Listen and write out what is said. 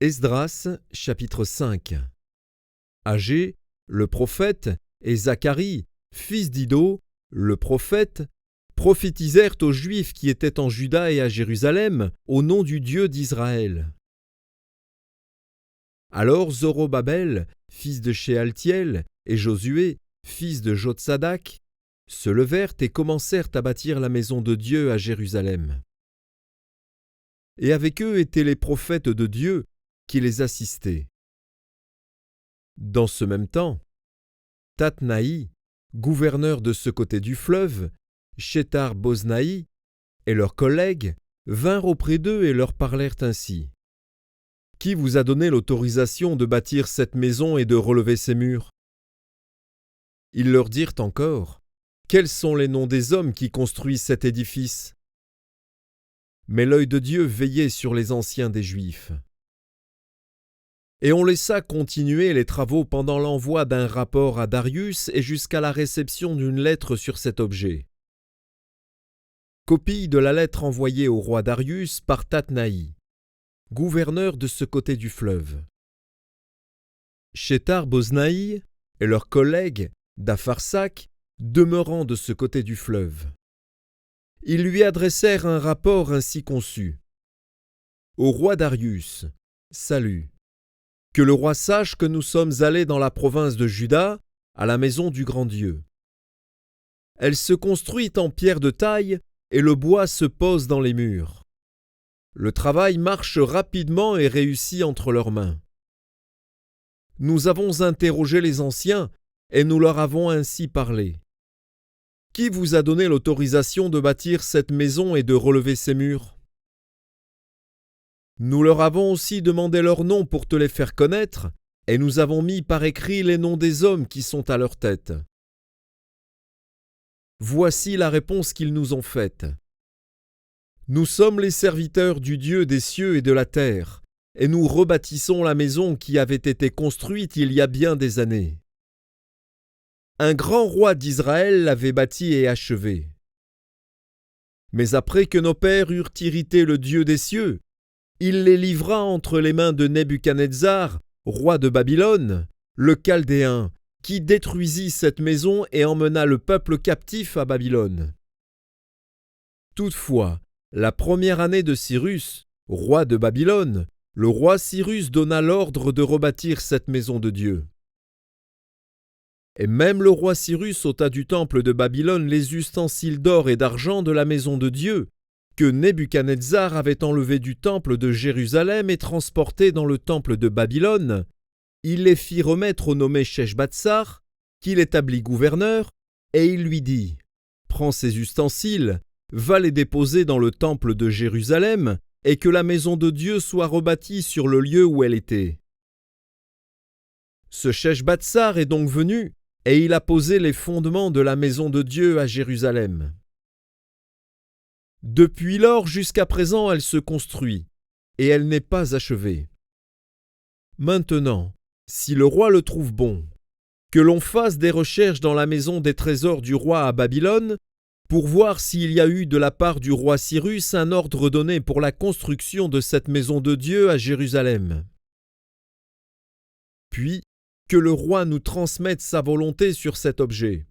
Esdras, chapitre 5. Agé, le prophète, et Zacharie, fils d'Iddo, le prophète, prophétisèrent aux Juifs qui étaient en Juda et à Jérusalem au nom du Dieu d'Israël. Alors Zorobabel, fils de Shealtiel, et Josué, fils de Jotsadak, se levèrent et commencèrent à bâtir la maison de Dieu à Jérusalem. Et avec eux étaient les prophètes de Dieu qui les assistaient. Dans ce même temps, Tatnaï, gouverneur de ce côté du fleuve, Shethar-Boznaï et leurs collègues vinrent auprès d'eux et leur parlèrent ainsi. « Qui vous a donné l'autorisation de bâtir cette maison et de relever ses murs ?» Ils leur dirent encore, « Quels sont les noms des hommes qui construisent cet édifice ?» Mais l'œil de Dieu veillait sur les anciens des Juifs. Et on laissa continuer les travaux pendant l'envoi d'un rapport à Darius et jusqu'à la réception d'une lettre sur cet objet. Copie de la lettre envoyée au roi Darius par Tatnaï, gouverneur de ce côté du fleuve. Shethar-Boznaï et leurs collègues d'Apharsak demeurant de ce côté du fleuve. Ils lui adressèrent un rapport ainsi conçu. Au roi Darius, salut. Que le roi sache que nous sommes allés dans la province de Juda, à la maison du grand Dieu. Elle se construit en pierre de taille et le bois se pose dans les murs. Le travail marche rapidement et réussit entre leurs mains. Nous avons interrogé les anciens et nous leur avons ainsi parlé. Qui vous a donné l'autorisation de bâtir cette maison et de relever ses murs ? Nous leur avons aussi demandé leurs noms pour te les faire connaître, et nous avons mis par écrit les noms des hommes qui sont à leur tête. Voici la réponse qu'ils nous ont faite. Nous sommes les serviteurs du Dieu des cieux et de la terre, et nous rebâtissons la maison qui avait été construite il y a bien des années. Un grand roi d'Israël l'avait bâtie et achevée. Mais après que nos pères eurent irrité le Dieu des cieux, il les livra entre les mains de Nebuchadnezzar, roi de Babylone, le Chaldéen, qui détruisit cette maison et emmena le peuple captif à Babylone. Toutefois, la première année de Cyrus, roi de Babylone, le roi Cyrus donna l'ordre de rebâtir cette maison de Dieu. Et même le roi Cyrus ôta du temple de Babylone les ustensiles d'or et d'argent de la maison de Dieu, que Nebuchadnezzar avait enlevé du temple de Jérusalem et transporté dans le temple de Babylone. Il les fit remettre au nommé Sheshbatsar, qu'il établit gouverneur, et il lui dit « Prends ces ustensiles, va les déposer dans le temple de Jérusalem, et que la maison de Dieu soit rebâtie sur le lieu où elle était. » Ce Sheshbatsar est donc venu, et il a posé les fondements de la maison de Dieu à Jérusalem. Depuis lors jusqu'à présent, elle se construit, et elle n'est pas achevée. Maintenant, si le roi le trouve bon, que l'on fasse des recherches dans la maison des trésors du roi à Babylone, pour voir s'il y a eu de la part du roi Cyrus un ordre donné pour la construction de cette maison de Dieu à Jérusalem. Puis, que le roi nous transmette sa volonté sur cet objet.